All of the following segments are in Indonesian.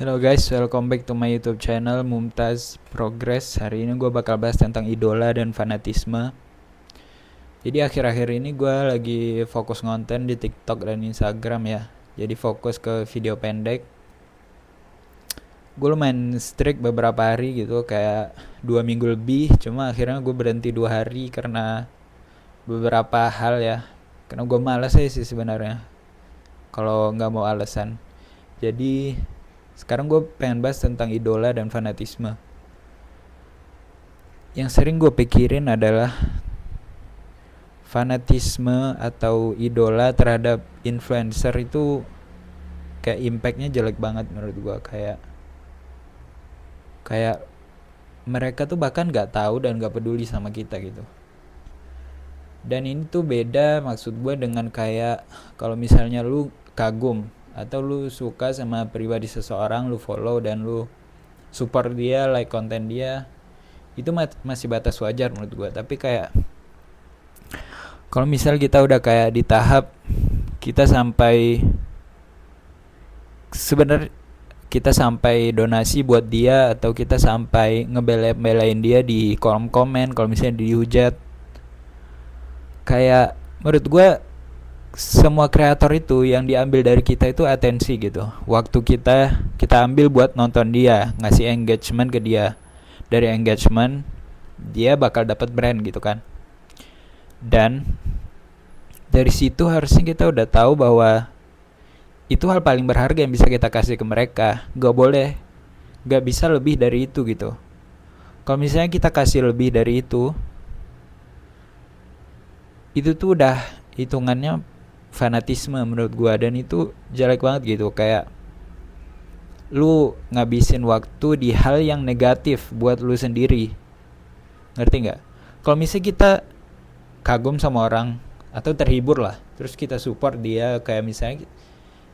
Hello guys, welcome back to my YouTube channel Mumtaz Progress. Hari ini gue bakal bahas tentang idola dan fanatisme. Jadi akhir-akhir ini gue lagi fokus ngonten di TikTok dan Instagram ya. Jadi fokus ke video pendek. Gue lumayan strict beberapa hari gitu, kayak 2 minggu lebih. Cuma akhirnya gue berhenti 2 hari karena beberapa hal ya. Karena gue malas aja sih sebenarnya. Kalau nggak mau alasan. Jadi sekarang gue pengen bahas tentang idola dan fanatisme. Yang sering gue pikirin adalah fanatisme atau idola terhadap influencer itu kayak impactnya jelek banget menurut gue. Kayak mereka tuh bahkan nggak tahu dan nggak peduli sama kita gitu. Dan ini tuh beda maksud gue dengan kayak kalau misalnya lu kagum atau lu suka sama pribadi seseorang, lu follow dan lu support dia, like konten dia, itu masih batas wajar menurut gue. Tapi kayak kalau misal kita udah kayak di tahap kita sampai sebenarnya kita sampai donasi buat dia atau kita sampai ngebelain dia di kolom komen kalau misalnya dihujat, kayak menurut gue semua kreator itu yang diambil dari kita itu atensi gitu. Waktu kita ambil buat nonton dia, ngasih engagement ke dia. Dari engagement dia bakal dapat brand gitu kan. Dan dari situ harusnya kita udah tahu bahwa itu hal paling berharga yang bisa kita kasih ke mereka. Gak bisa lebih dari itu gitu. Kalau misalnya kita kasih lebih dari itu tuh udah hitungannya fanatisme menurut gua, dan itu jelek banget gitu. Kayak lu ngabisin waktu di hal yang negatif buat lu sendiri. Ngerti nggak? Kalau misalnya kita kagum sama orang atau terhibur lah, terus kita support dia, kayak misalnya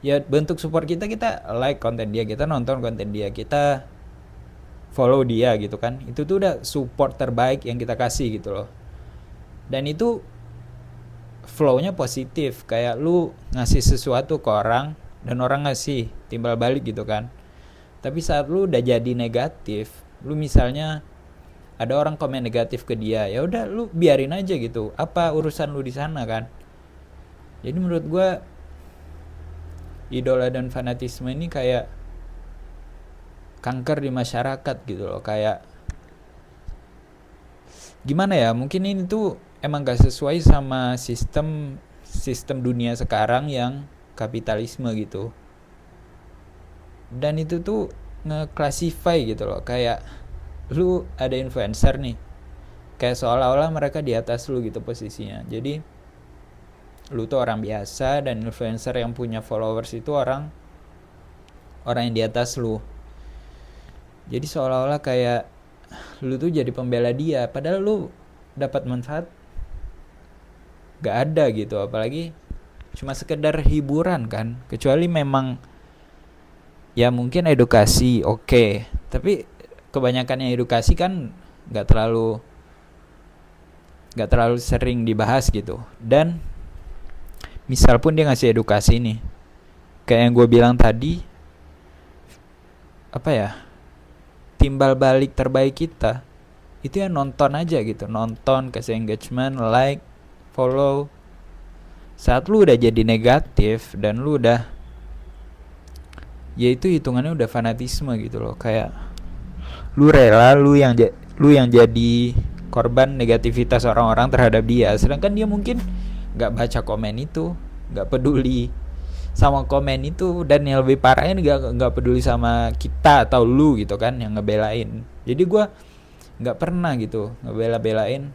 ya bentuk support kita like konten dia, kita nonton konten dia, kita follow dia gitu kan, itu tuh udah support terbaik yang kita kasih gitu loh. Dan itu flownya positif, kayak lu ngasih sesuatu ke orang dan orang ngasih timbal balik gitu kan. Tapi saat lu udah jadi negatif, lu misalnya ada orang komen negatif ke dia, ya udah lu biarin aja gitu, apa urusan lu di sana kan. Jadi menurut gue idola dan fanatisme ini kayak kanker di masyarakat gitu loh. Kayak gimana ya, mungkin ini tuh emang gak sesuai sama sistem dunia sekarang yang kapitalisme gitu. Dan itu tuh nge-classify gitu loh, kayak lu ada influencer nih, kayak seolah-olah mereka di atas lu gitu posisinya. Jadi lu tuh orang biasa dan influencer yang punya followers itu orang orang yang di atas lu. Jadi seolah-olah kayak lu tuh jadi pembela dia, padahal lu dapat manfaat gak ada gitu. Apalagi cuma sekedar hiburan kan, kecuali memang ya mungkin edukasi oke. Tapi kebanyakan yang edukasi kan gak terlalu sering dibahas gitu. Dan misal pun dia ngasih edukasi nih, kayak yang gue bilang tadi, apa ya, timbal balik terbaik kita itu ya nonton aja gitu, nonton, kasih engagement, like, follow. Saat lu udah jadi negatif dan lu udah, ya itu hitungannya udah fanatisme gitu loh. Kayak lu rela lu yang jadi korban negativitas orang-orang terhadap dia, sedangkan dia mungkin nggak baca komen itu, nggak peduli sama komen itu, dan yang lebih parahnya nggak peduli sama kita atau lu gitu kan yang ngebelain. Jadi gue nggak pernah gitu ngebela-belain.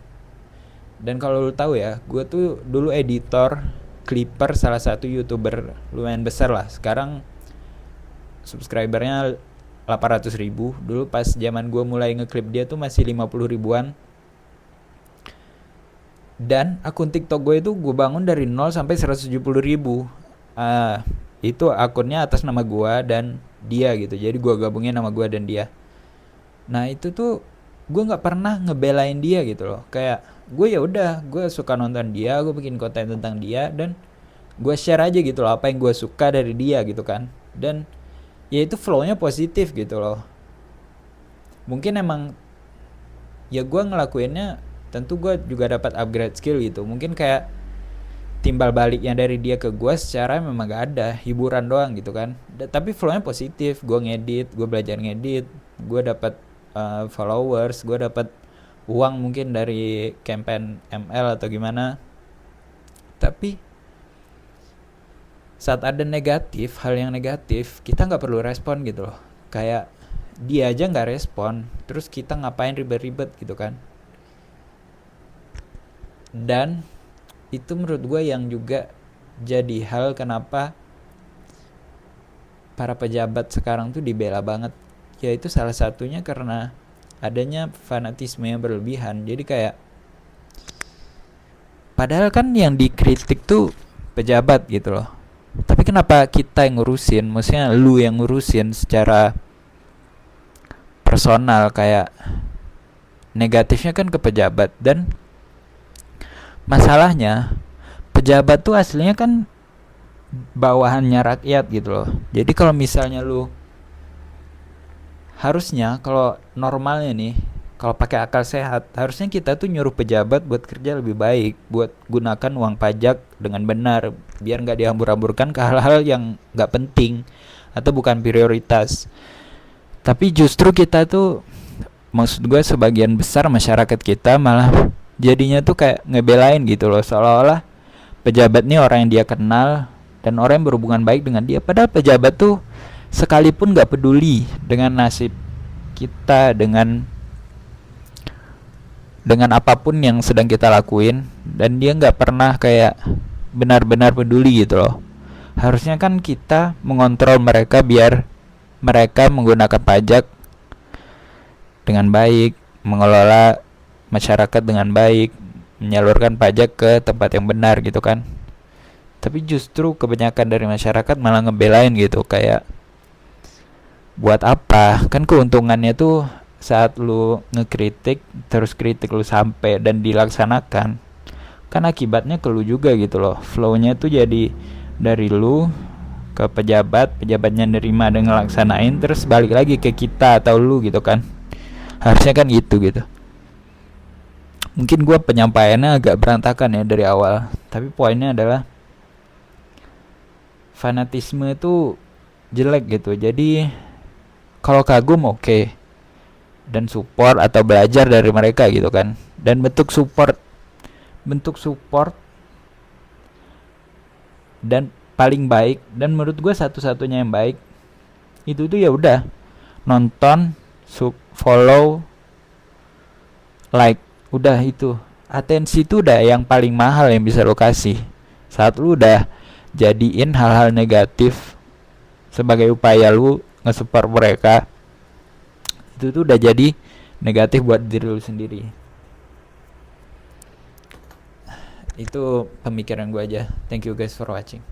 Dan kalau lu tahu ya, gue tuh dulu editor Clipper, salah satu youtuber lumayan besar lah. Sekarang subscribernya 800 ribu. Dulu pas zaman gue mulai ngeklip dia tuh masih 50 ribuan. Dan akun TikTok gue itu gue bangun dari 0 sampai 170 ribu. Itu akunnya atas nama gue dan dia gitu. Jadi gue gabungin nama gue dan dia. Nah itu tuh gue nggak pernah ngebelain dia gitu loh. Kayak gue ya udah, gue suka nonton dia, gue bikin konten tentang dia, dan gue share aja gitu loh apa yang gue suka dari dia gitu kan. Dan ya itu flow-nya positif gitu loh. Mungkin emang ya gue ngelakuinnya, tentu gue juga dapat upgrade skill gitu. Mungkin kayak timbal baliknya dari dia ke gue secara memang gak ada, hiburan doang gitu kan. Tapi flow-nya positif, gue ngedit, gue belajar ngedit, gue dapat followers, gue dapat uang mungkin dari campaign ML atau gimana. Tapi saat ada negatif, hal yang negatif, kita nggak perlu respon gitu loh. Kayak dia aja nggak respon, terus kita ngapain ribet-ribet gitu kan. Dan itu menurut gue yang juga jadi hal kenapa para pejabat sekarang tuh dibela banget. Yaitu salah satunya karena adanya fanatisme yang berlebihan. Jadi kayak padahal kan yang dikritik tuh pejabat gitu loh. Tapi kenapa kita yang ngurusin? Maksudnya lu yang ngurusin secara personal, kayak negatifnya kan ke pejabat. Dan masalahnya pejabat tuh aslinya kan bawahannya rakyat gitu loh. Jadi kalau misalnya lu, harusnya kalau normalnya nih, kalau pakai akal sehat, harusnya kita tuh nyuruh pejabat buat kerja lebih baik, buat gunakan uang pajak dengan benar, biar nggak dihambur-hamburkan ke hal-hal yang nggak penting atau bukan prioritas. Tapi justru kita tuh, maksud gue sebagian besar masyarakat kita malah jadinya tuh kayak ngebelain gitu loh, seolah-olah pejabat nih orang yang dia kenal dan orang yang berhubungan baik dengan dia. Padahal pejabat tuh sekalipun nggak peduli dengan nasib kita, dengan apapun yang sedang kita lakuin, dan dia nggak pernah kayak benar-benar peduli gitu loh. Harusnya kan kita mengontrol mereka biar mereka menggunakan pajak dengan baik, mengelola masyarakat dengan baik, menyalurkan pajak ke tempat yang benar gitu kan. Tapi justru kebanyakan dari masyarakat malah ngebelain gitu, kayak buat apa? Kan keuntungannya tuh saat lu ngekritik, terus kritik lu sampai dan dilaksanakan, kan akibatnya ke lu juga gitu loh. Flow-nya tuh jadi dari lu ke pejabat, pejabatnya nerima dan ngelaksanain, terus balik lagi ke kita atau lu gitu kan. Harusnya kan gitu. Mungkin gue penyampaiannya agak berantakan ya dari awal, tapi poinnya adalah fanatisme itu jelek gitu. Jadi kalau kagum oke, dan support atau belajar dari mereka gitu kan. Dan bentuk support dan paling baik, dan menurut gue satu-satunya yang baik itu tuh ya udah nonton, follow, like, udah itu. Atensi itu udah yang paling mahal yang bisa lo kasih saat lu udah jadiin hal-hal negatif sebagai upaya lu nge-support mereka. Itu tuh udah jadi negatif buat diri lu sendiri. Itu pemikiran gue aja. Thank you guys for watching.